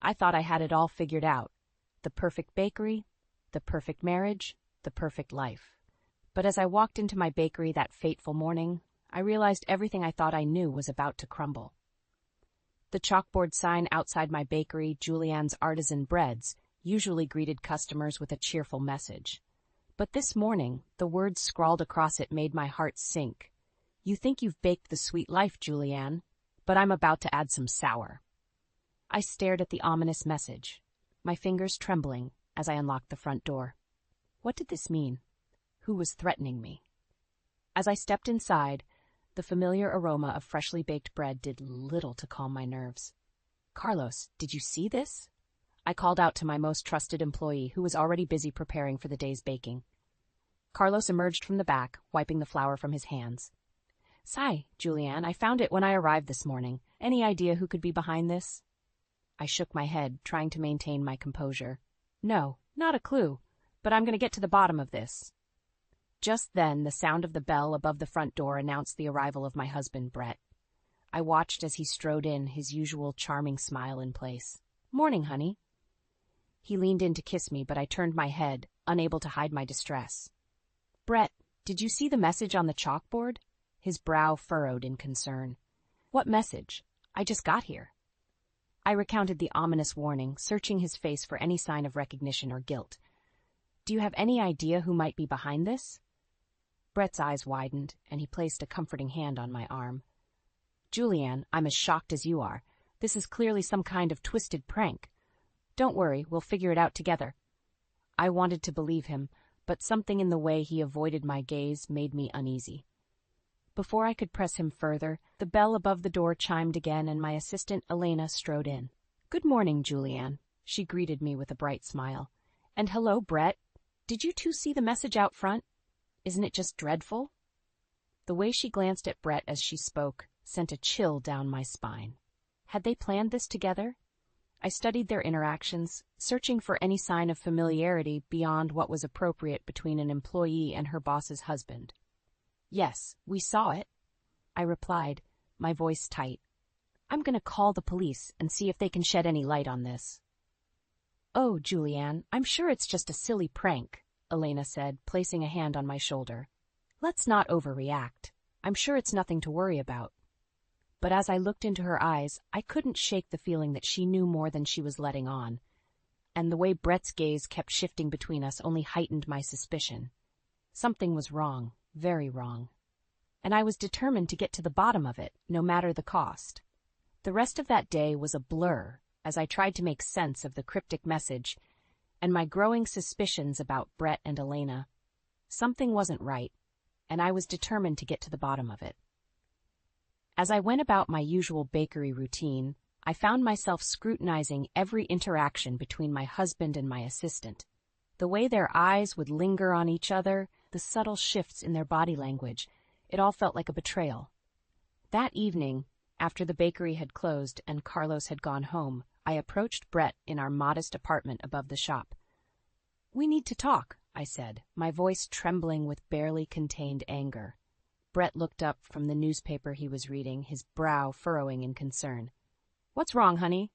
I thought I had it all figured out. The perfect bakery, the perfect marriage, the perfect life. But as I walked into my bakery that fateful morning, I realized everything I thought I knew was about to crumble. The chalkboard sign outside my bakery, Julianne's Artisan Breads, usually greeted customers with a cheerful message. But this morning, the words scrawled across it made my heart sink. You think you've baked the sweet life, Julianne, but I'm about to add some sour. I stared at the ominous message, my fingers trembling as I unlocked the front door. What did this mean? Who was threatening me? As I stepped inside, the familiar aroma of freshly baked bread did little to calm my nerves. Carlos, did you see this? I called out to my most trusted employee, who was already busy preparing for the day's baking. Carlos emerged from the back, wiping the flour from his hands. Sigh, Julianne, I found it when I arrived this morning. Any idea who could be behind this? I shook my head, trying to maintain my composure. No, not a clue, but I'm going to get to the bottom of this. Just then, the sound of the bell above the front door announced the arrival of my husband, Brett. I watched as he strode in, his usual charming smile in place. Morning, honey. He leaned in to kiss me, but I turned my head, unable to hide my distress. Brett, did you see the message on the chalkboard? His brow furrowed in concern. What message? I just got here. I recounted the ominous warning, searching his face for any sign of recognition or guilt. Do you have any idea who might be behind this? Brett's eyes widened, and he placed a comforting hand on my arm. Julianne, I'm as shocked as you are. This is clearly some kind of twisted prank. Don't worry, we'll figure it out together. I wanted to believe him, but something in the way he avoided my gaze made me uneasy. Before I could press him further, the bell above the door chimed again, and my assistant, Elena, strode in. Good morning, Julianne. She greeted me with a bright smile. And hello, Brett. Did you two see the message out front? Isn't it just dreadful? The way she glanced at Brett as she spoke sent a chill down my spine. Had they planned this together? I studied their interactions, searching for any sign of familiarity beyond what was appropriate between an employee and her boss's husband. Yes, we saw it, I replied, my voice tight. I'm going to call the police and see if they can shed any light on this. Oh, Julianne, I'm sure it's just a silly prank, Elena said, placing a hand on my shoulder. Let's not overreact. I'm sure it's nothing to worry about. But as I looked into her eyes, I couldn't shake the feeling that she knew more than she was letting on. And the way Brett's gaze kept shifting between us only heightened my suspicion. Something was wrong, very wrong. And I was determined to get to the bottom of it, no matter the cost. The rest of that day was a blur as I tried to make sense of the cryptic message and my growing suspicions about Brett and Elena. Something wasn't right, and I was determined to get to the bottom of it. As I went about my usual bakery routine, I found myself scrutinizing every interaction between my husband and my assistant. The way their eyes would linger on each other, the subtle shifts in their body language, it all felt like a betrayal. That evening, after the bakery had closed and Carlos had gone home, I approached Brett in our modest apartment above the shop. We need to talk, I said, my voice trembling with barely contained anger. Brett looked up from the newspaper he was reading, his brow furrowing in concern. What's wrong, honey?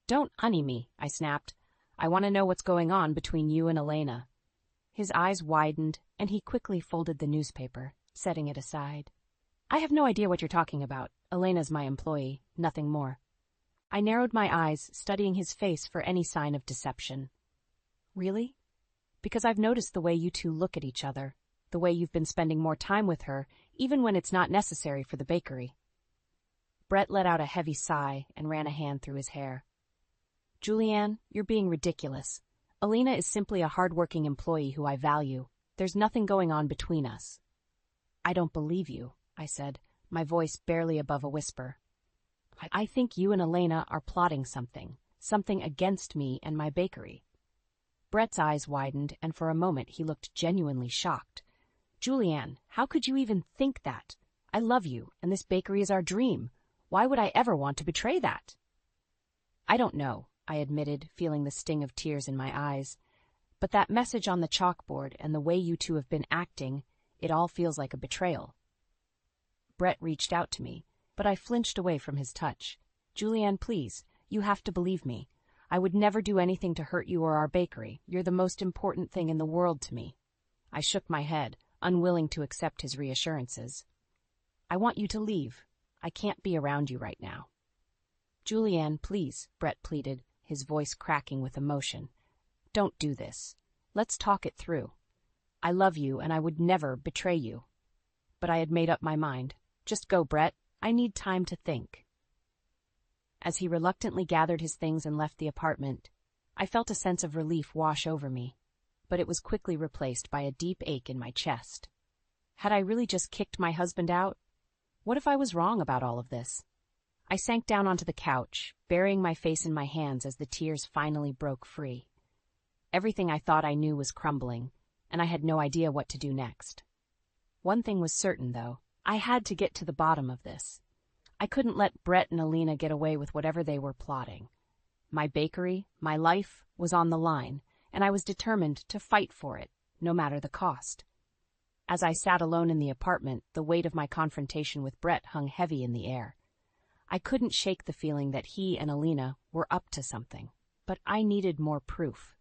Don't honey me, I snapped. I want to know what's going on between you and Elena. His eyes widened, and he quickly folded the newspaper, setting it aside. I have no idea what you're talking about. Elena's my employee, nothing more. I narrowed my eyes, studying his face for any sign of deception. Really? Because I've noticed the way you two look at each other, the way you've been spending more time with her, even when it's not necessary for the bakery. Brett let out a heavy sigh and ran a hand through his hair. Julianne, you're being ridiculous. Elena is simply a hard-working employee who I value. There's nothing going on between us. I don't believe you, I said, my voice barely above a whisper. I think you and Elena are plotting something against me and my bakery. Brett's eyes widened, and for a moment he looked genuinely shocked. Julianne, how could you even think that? I love you, and this bakery is our dream. Why would I ever want to betray that? I don't know, I admitted, feeling the sting of tears in my eyes. But that message on the chalkboard and the way you two have been acting, it all feels like a betrayal. Brett reached out to me, but I flinched away from his touch. Julianne, please, you have to believe me. I would never do anything to hurt you or our bakery. You're the most important thing in the world to me. I shook my head, unwilling to accept his reassurances. I want you to leave. I can't be around you right now. Julianne, please, Brett pleaded, his voice cracking with emotion. Don't do this. Let's talk it through. I love you and I would never betray you. But I had made up my mind. Just go, Brett. I need time to think. As he reluctantly gathered his things and left the apartment, I felt a sense of relief wash over me, but it was quickly replaced by a deep ache in my chest. Had I really just kicked my husband out? What if I was wrong about all of this? I sank down onto the couch, burying my face in my hands as the tears finally broke free. Everything I thought I knew was crumbling, and I had no idea what to do next. One thing was certain, though. I had to get to the bottom of this. I couldn't let Brett and Alina get away with whatever they were plotting. My bakery, my life, was on the line, and I was determined to fight for it, no matter the cost. As I sat alone in the apartment, the weight of my confrontation with Brett hung heavy in the air. I couldn't shake the feeling that he and Alina were up to something, but I needed more proof.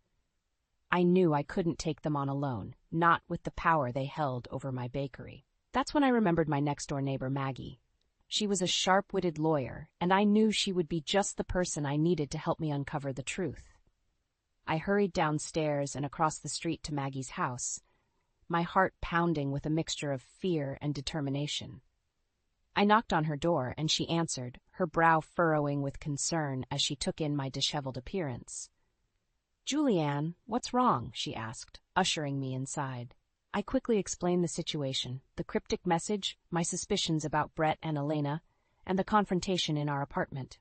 I knew I couldn't take them on alone, not with the power they held over my bakery. That's when I remembered my next-door neighbor, Maggie. She was a sharp-witted lawyer, and I knew she would be just the person I needed to help me uncover the truth. I hurried downstairs and across the street to Maggie's house, my heart pounding with a mixture of fear and determination. I knocked on her door, and she answered, her brow furrowing with concern as she took in my disheveled appearance. "Julianne, what's wrong?" she asked, ushering me inside. I quickly explained the situation, the cryptic message, my suspicions about Brett and Elena, and the confrontation in our apartment.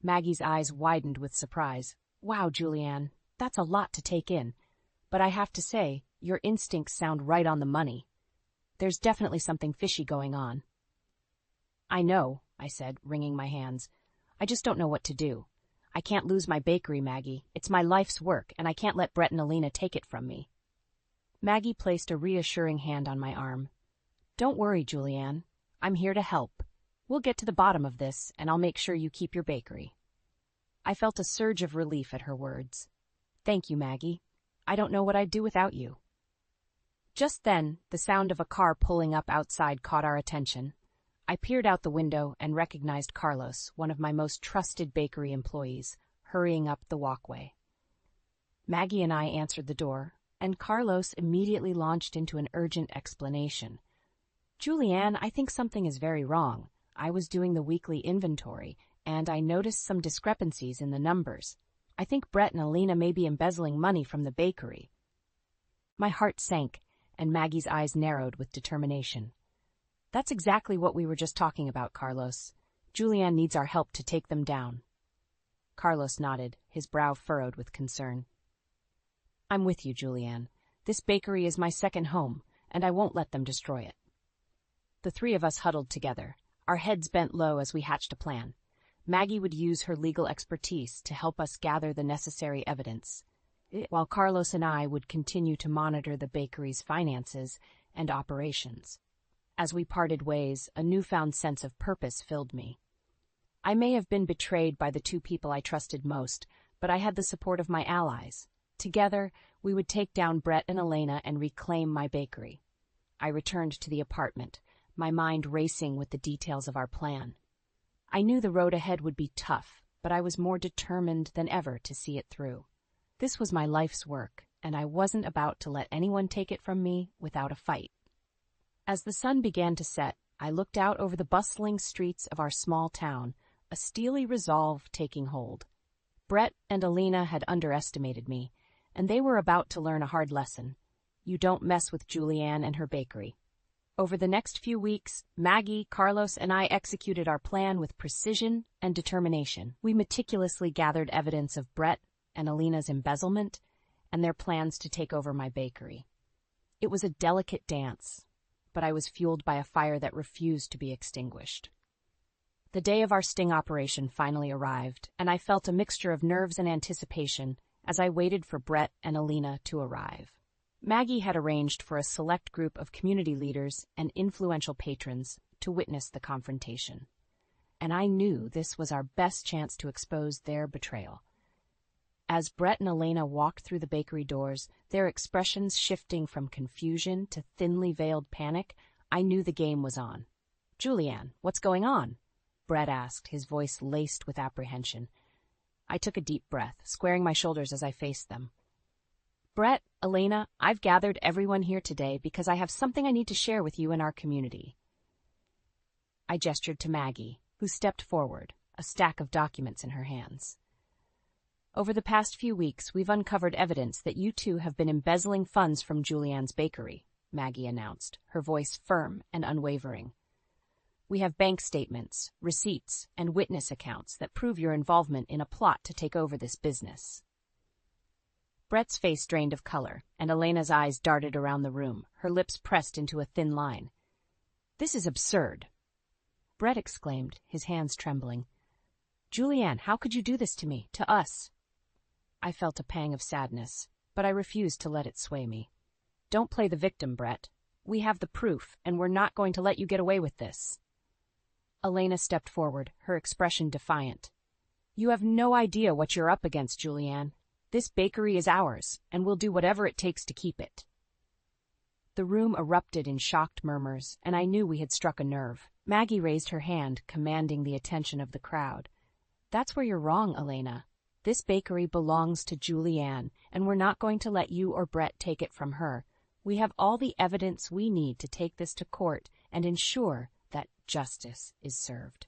Maggie's eyes widened with surprise. "Wow, Julianne, that's a lot to take in. But I have to say, your instincts sound right on the money. There's definitely something fishy going on." "I know," I said, wringing my hands. "I just don't know what to do. I can't lose my bakery, Maggie. It's my life's work, and I can't let Brett and Alina take it from me." Maggie placed a reassuring hand on my arm. "Don't worry, Julianne. I'm here to help. We'll get to the bottom of this, and I'll make sure you keep your bakery." I felt a surge of relief at her words. "Thank you, Maggie. I don't know what I'd do without you." Just then, the sound of a car pulling up outside caught our attention. I peered out the window and recognized Carlos, one of my most trusted bakery employees, hurrying up the walkway. Maggie and I answered the door, and Carlos immediately launched into an urgent explanation. "Julianne, I think something is very wrong. I was doing the weekly inventory, and I noticed some discrepancies in the numbers. I think Brett and Alina may be embezzling money from the bakery." My heart sank, and Maggie's eyes narrowed with determination. "That's exactly what we were just talking about, Carlos. Julianne needs our help to take them down." Carlos nodded, his brow furrowed with concern. "I'm with you, Julianne. This bakery is my second home, and I won't let them destroy it." The three of us huddled together, our heads bent low as we hatched a plan. Maggie would use her legal expertise to help us gather the necessary evidence, while Carlos and I would continue to monitor the bakery's finances and operations. As we parted ways, a newfound sense of purpose filled me. I may have been betrayed by the two people I trusted most, but I had the support of my allies. Together, we would take down Brett and Elena and reclaim my bakery. I returned to the apartment, my mind racing with the details of our plan. I knew the road ahead would be tough, but I was more determined than ever to see it through. This was my life's work, and I wasn't about to let anyone take it from me without a fight. As the sun began to set, I looked out over the bustling streets of our small town, a steely resolve taking hold. Brett and Alina had underestimated me, and they were about to learn a hard lesson. You don't mess with Julianne and her bakery. Over the next few weeks, Maggie, Carlos, and I executed our plan with precision and determination. We meticulously gathered evidence of Brett and Alina's embezzlement and their plans to take over my bakery. It was a delicate dance, but I was fueled by a fire that refused to be extinguished. The day of our sting operation finally arrived, and I felt a mixture of nerves and anticipation as I waited for Brett and Alina to arrive. Maggie had arranged for a select group of community leaders and influential patrons to witness the confrontation, and I knew this was our best chance to expose their betrayal. As Brett and Elena walked through the bakery doors, their expressions shifting from confusion to thinly veiled panic, I knew the game was on. "Julianne, what's going on?" Brett asked, his voice laced with apprehension. I took a deep breath, squaring my shoulders as I faced them. "Brett, Elena, I've gathered everyone here today because I have something I need to share with you and our community." I gestured to Maggie, who stepped forward, a stack of documents in her hands. "Over the past few weeks, we've uncovered evidence that you two have been embezzling funds from Julianne's bakery," Maggie announced, her voice firm and unwavering. "We have bank statements, receipts, and witness accounts that prove your involvement in a plot to take over this business." Brett's face drained of color, and Elena's eyes darted around the room, her lips pressed into a thin line. "This is absurd!" Brett exclaimed, his hands trembling. "Julianne, how could you do this to me, to us?" I felt a pang of sadness, but I refused to let it sway me. "Don't play the victim, Brett. We have the proof, and we're not going to let you get away with this." Elena stepped forward, her expression defiant. "You have no idea what you're up against, Julianne. This bakery is ours, and we'll do whatever it takes to keep it." The room erupted in shocked murmurs, and I knew we had struck a nerve. Maggie raised her hand, commanding the attention of the crowd. "That's where you're wrong, Elena. This bakery belongs to Julianne, and we're not going to let you or Brett take it from her. We have all the evidence we need to take this to court and ensure that justice is served."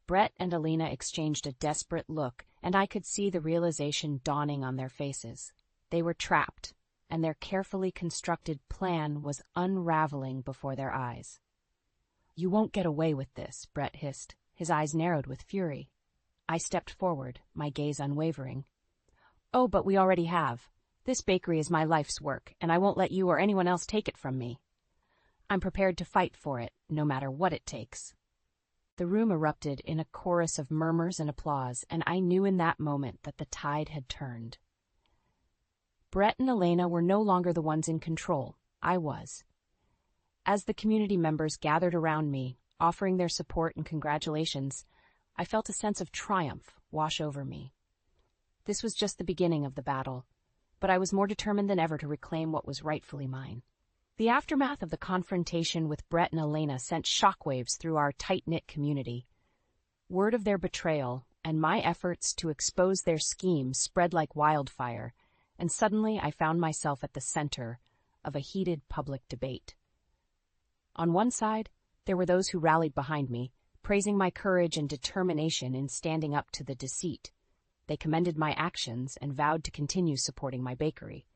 Brett and Elena exchanged a desperate look, and I could see the realization dawning on their faces. They were trapped, and their carefully constructed plan was unraveling before their eyes. "You won't get away with this," Brett hissed, his eyes narrowed with fury. I stepped forward, my gaze unwavering. "Oh, but we already have. This bakery is my life's work, and I won't let you or anyone else take it from me. I'm prepared to fight for it, no matter what it takes." The room erupted in a chorus of murmurs and applause, and I knew in that moment that the tide had turned. Brett and Elena were no longer the ones in control. I was. As the community members gathered around me, offering their support and congratulations, I felt a sense of triumph wash over me. This was just the beginning of the battle, but I was more determined than ever to reclaim what was rightfully mine. The aftermath of the confrontation with Brett and Elena sent shockwaves through our tight-knit community. Word of their betrayal and my efforts to expose their scheme spread like wildfire, and suddenly I found myself at the center of a heated public debate. On one side, there were those who rallied behind me, praising my courage and determination in standing up to the deceit. They commended my actions and vowed to continue supporting my bakery.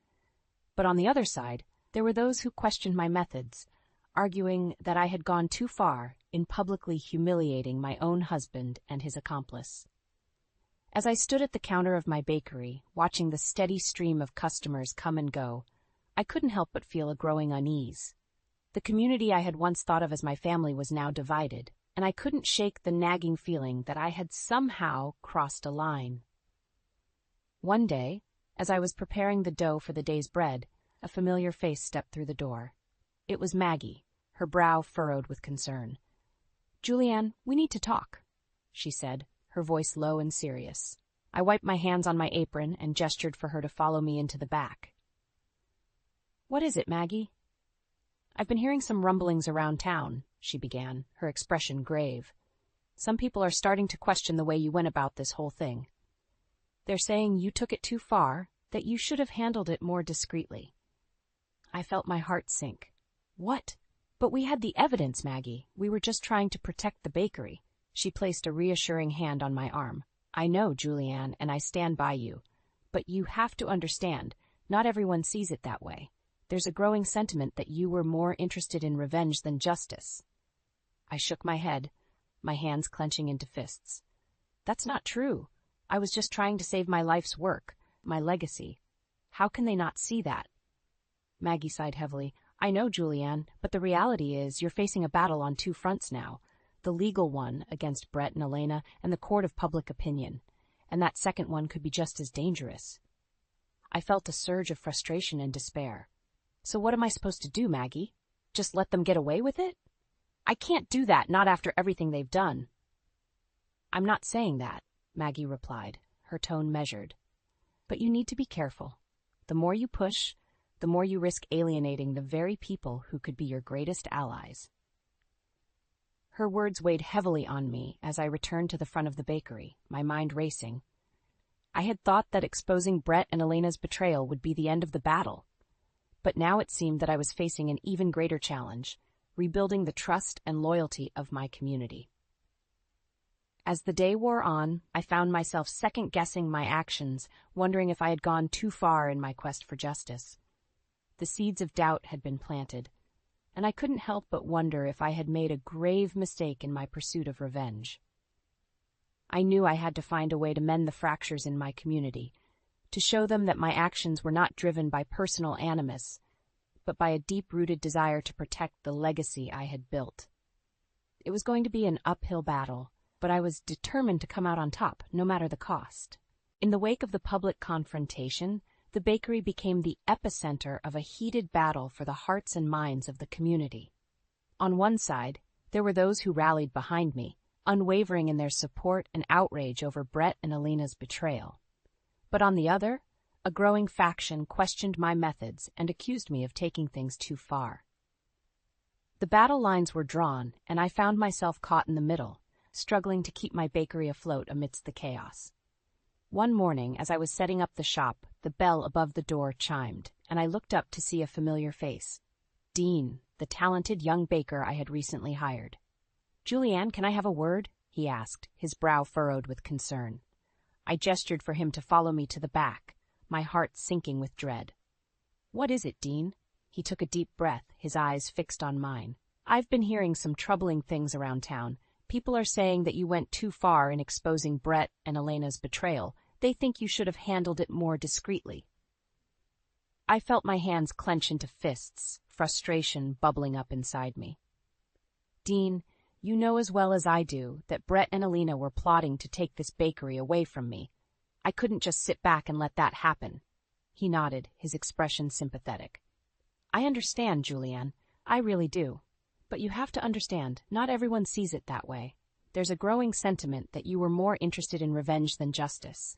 But on the other side, there were those who questioned my methods, arguing that I had gone too far in publicly humiliating my own husband and his accomplice. As I stood at the counter of my bakery, watching the steady stream of customers come and go, I couldn't help but feel a growing unease. The community I had once thought of as my family was now divided, and I couldn't shake the nagging feeling that I had somehow crossed a line. One day, as I was preparing the dough for the day's bread, a familiar face stepped through the door. It was Maggie, her brow furrowed with concern. "Julianne, we need to talk," she said, her voice low and serious. I wiped my hands on my apron and gestured for her to follow me into the back. "What is it, Maggie?" "I've been hearing some rumblings around town," she began, her expression grave. "Some people are starting to question the way you went about this whole thing. They're saying you took it too far, that you should have handled it more discreetly." I felt my heart sink. "What? But we had the evidence, Maggie. We were just trying to protect the bakery." She placed a reassuring hand on my arm. "I know, Julianne, and I stand by you. But you have to understand, not everyone sees it that way. There's a growing sentiment that you were more interested in revenge than justice." I shook my head, my hands clenching into fists. "That's not true. I was just trying to save my life's work, my legacy. How can they not see that?" Maggie sighed heavily. "I know, Julianne, but the reality is you're facing a battle on two fronts now. The legal one against Brett and Elena and the court of public opinion. And that second one could be just as dangerous." I felt a surge of frustration and despair. "So what am I supposed to do, Maggie? Just let them get away with it?" "I can't do that, not after everything they've done." "I'm not saying that," Maggie replied, her tone measured. But you need to be careful. The more you push, the more you risk alienating the very people who could be your greatest allies." Her words weighed heavily on me as I returned to the front of the bakery, my mind racing. I had thought that exposing Brett and Elena's betrayal would be the end of the battle. But now it seemed that I was facing an even greater challenge, rebuilding the trust and loyalty of my community. As the day wore on, I found myself second-guessing my actions, wondering if I had gone too far in my quest for justice. The seeds of doubt had been planted, and I couldn't help but wonder if I had made a grave mistake in my pursuit of revenge. I knew I had to find a way to mend the fractures in my community, to show them that my actions were not driven by personal animus, but by a deep-rooted desire to protect the legacy I had built. It was going to be an uphill battle, but I was determined to come out on top, no matter the cost. In the wake of the public confrontation, the bakery became the epicenter of a heated battle for the hearts and minds of the community. On one side, there were those who rallied behind me, unwavering in their support and outrage over Brett and Elena's betrayal. But on the other, a growing faction questioned my methods and accused me of taking things too far. The battle lines were drawn, and I found myself caught in the middle, struggling to keep my bakery afloat amidst the chaos. One morning, as I was setting up the shop, the bell above the door chimed, and I looked up to see a familiar face. Dean, the talented young baker I had recently hired. "Julianne, can I have a word?" he asked, his brow furrowed with concern. I gestured for him to follow me to the back, my heart sinking with dread. "What is it, Dean?" He took a deep breath, his eyes fixed on mine. "I've been hearing some troubling things around town. People are saying that you went too far in exposing Brett and Elena's betrayal. They think you should have handled it more discreetly." I felt my hands clench into fists, frustration bubbling up inside me. "Dean, you know as well as I do that Brett and Elena were plotting to take this bakery away from me. I couldn't just sit back and let that happen." He nodded, his expression sympathetic. "I understand, Julianne. I really do. But you have to understand, not everyone sees it that way. There's a growing sentiment that you were more interested in revenge than justice."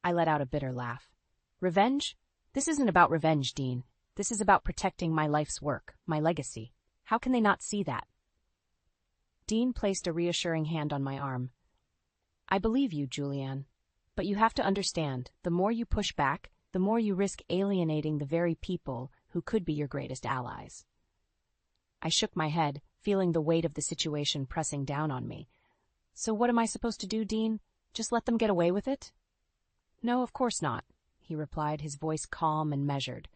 I let out a bitter laugh. "Revenge? This isn't about revenge, Dean. This is about protecting my life's work, my legacy. How can they not see that?" Dean placed a reassuring hand on my arm. "I believe you, Julianne. But you have to understand, the more you push back, the more you risk alienating the very people who could be your greatest allies." I shook my head, feeling the weight of the situation pressing down on me. "So what am I supposed to do, Dean? Just let them get away with it?" "No, of course not," he replied, his voice calm and measured.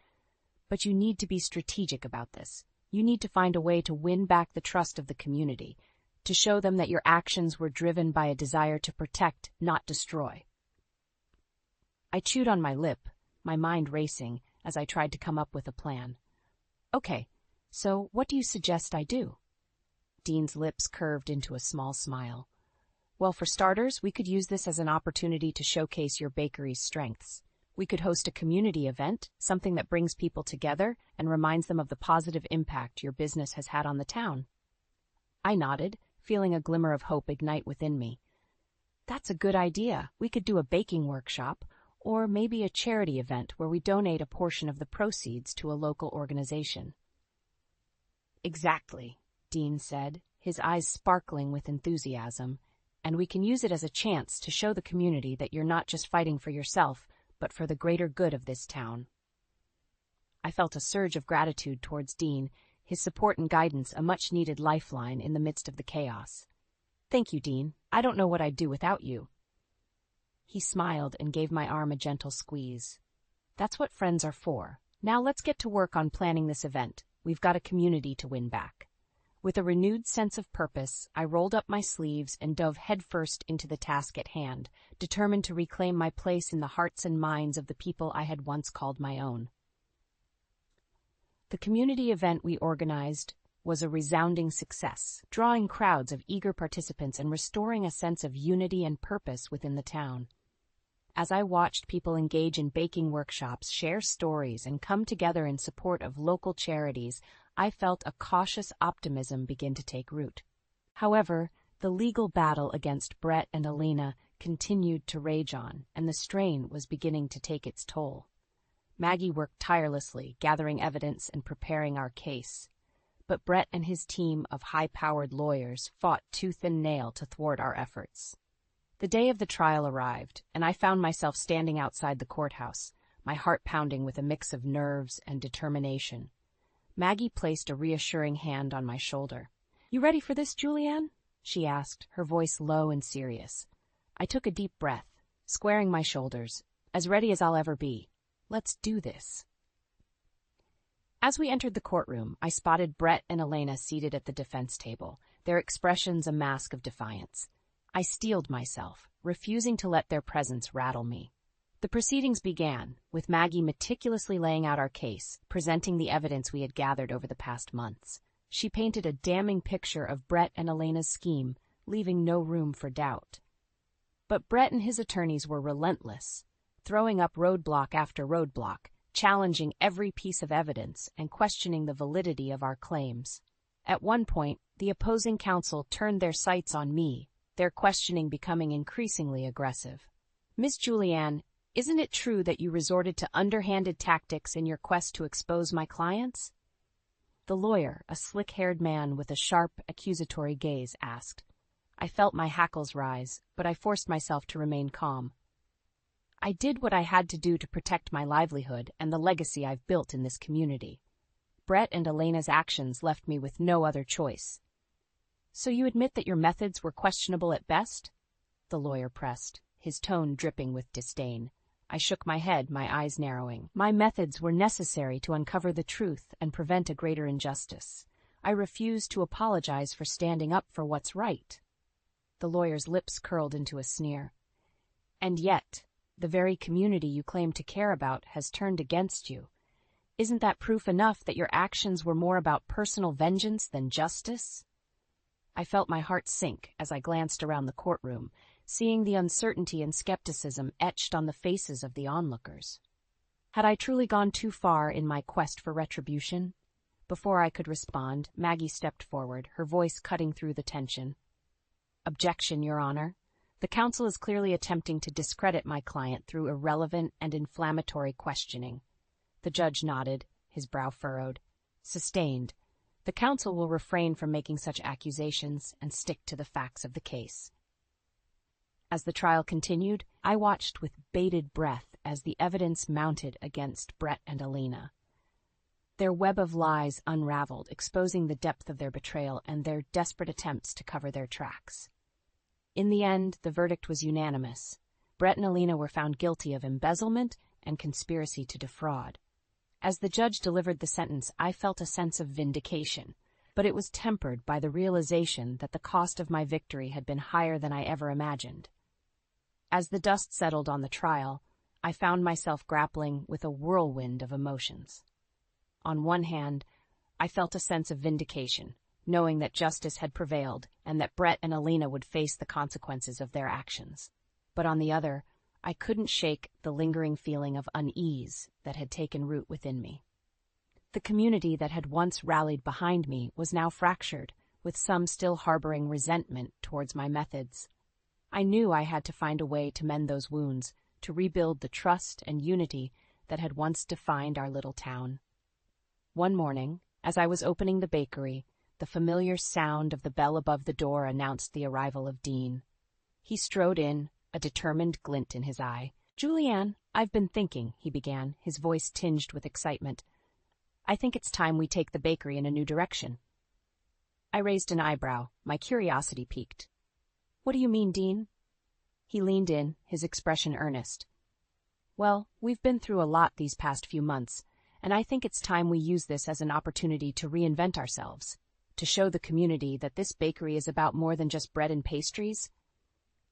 "But you need to be strategic about this. You need to find a way to win back the trust of the community, to show them that your actions were driven by a desire to protect, not destroy." I chewed on my lip, my mind racing, as I tried to come up with a plan. "Okay, so what do you suggest I do?" Dean's lips curved into a small smile. "Well, for starters, we could use this as an opportunity to showcase your bakery's strengths. We could host a community event, something that brings people together and reminds them of the positive impact your business has had on the town." I nodded, feeling a glimmer of hope ignite within me. "That's a good idea. We could do a baking workshop, or maybe a charity event where we donate a portion of the proceeds to a local organization." "Exactly," Dean said, his eyes sparkling with enthusiasm. "And we can use it as a chance to show the community that you're not just fighting for yourself, but for the greater good of this town." I felt a surge of gratitude towards Dean, his support and guidance a much-needed lifeline in the midst of the chaos. "Thank you, Dean. I don't know what I'd do without you." He smiled and gave my arm a gentle squeeze. "That's what friends are for. Now let's get to work on planning this event. We've got a community to win back." With a renewed sense of purpose, I rolled up my sleeves and dove headfirst into the task at hand, determined to reclaim my place in the hearts and minds of the people I had once called my own. The community event we organized was a resounding success, drawing crowds of eager participants and restoring a sense of unity and purpose within the town. As I watched people engage in baking workshops, share stories, and come together in support of local charities, I felt a cautious optimism begin to take root. However, the legal battle against Brett and Elena continued to rage on, and the strain was beginning to take its toll. Maggie worked tirelessly, gathering evidence and preparing our case. But Brett and his team of high-powered lawyers fought tooth and nail to thwart our efforts. The day of the trial arrived, and I found myself standing outside the courthouse, my heart pounding with a mix of nerves and determination. Maggie placed a reassuring hand on my shoulder. "You ready for this, Julianne?" she asked, her voice low and serious. I took a deep breath, squaring my shoulders, as ready as I'll ever be. Let's do this. As we entered the courtroom, I spotted Brett and Elena seated at the defense table, their expressions a mask of defiance. I steeled myself, refusing to let their presence rattle me. The proceedings began, with Maggie meticulously laying out our case, presenting the evidence we had gathered over the past months. She painted a damning picture of Brett and Elena's scheme, leaving no room for doubt. But Brett and his attorneys were relentless, throwing up roadblock after roadblock, challenging every piece of evidence and questioning the validity of our claims. At one point, the opposing counsel turned their sights on me, their questioning becoming increasingly aggressive. "Miss Julianne, isn't it true that you resorted to underhanded tactics in your quest to expose my clients?" The lawyer, a slick-haired man with a sharp, accusatory gaze, asked. I felt my hackles rise, but I forced myself to remain calm. "I did what I had to do to protect my livelihood and the legacy I've built in this community. Brett and Elena's actions left me with no other choice." "So you admit that your methods were questionable at best?" the lawyer pressed, his tone dripping with disdain. I shook my head, my eyes narrowing. "My methods were necessary to uncover the truth and prevent a greater injustice. I refuse to apologize for standing up for what's right." The lawyer's lips curled into a sneer. "And yet, the very community you claim to care about has turned against you. Isn't that proof enough that your actions were more about personal vengeance than justice?" I felt my heart sink as I glanced around the courtroom, seeing the uncertainty and skepticism etched on the faces of the onlookers. Had I truly gone too far in my quest for retribution? Before I could respond, Maggie stepped forward, her voice cutting through the tension. "Objection, Your Honor. The counsel is clearly attempting to discredit my client through irrelevant and inflammatory questioning." The judge nodded, his brow furrowed. "Sustained. The counsel will refrain from making such accusations and stick to the facts of the case." As the trial continued, I watched with bated breath as the evidence mounted against Brett and Elena. Their web of lies unraveled, exposing the depth of their betrayal and their desperate attempts to cover their tracks. In the end, the verdict was unanimous. Brett and Elena were found guilty of embezzlement and conspiracy to defraud. As the judge delivered the sentence, I felt a sense of vindication, but it was tempered by the realization that the cost of my victory had been higher than I ever imagined. As the dust settled on the trial, I found myself grappling with a whirlwind of emotions. On one hand, I felt a sense of vindication, knowing that justice had prevailed and that Brett and Elena would face the consequences of their actions. But on the other, I couldn't shake the lingering feeling of unease that had taken root within me. The community that had once rallied behind me was now fractured, with some still harboring resentment towards my methods. I knew I had to find a way to mend those wounds, to rebuild the trust and unity that had once defined our little town. One morning, as I was opening the bakery, the familiar sound of the bell above the door announced the arrival of Dean. He strode in, a determined glint in his eye. "Julianne, I've been thinking," he began, his voice tinged with excitement. "I think it's time we take the bakery in a new direction." I raised an eyebrow, my curiosity piqued. "What do you mean, Dean?" He leaned in, his expression earnest. "Well, we've been through a lot these past few months, and I think it's time we use this as an opportunity to reinvent ourselves, to show the community that this bakery is about more than just bread and pastries.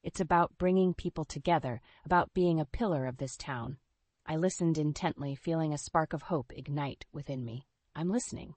It's about bringing people together, about being a pillar of this town." I listened intently, feeling a spark of hope ignite within me. "I'm listening."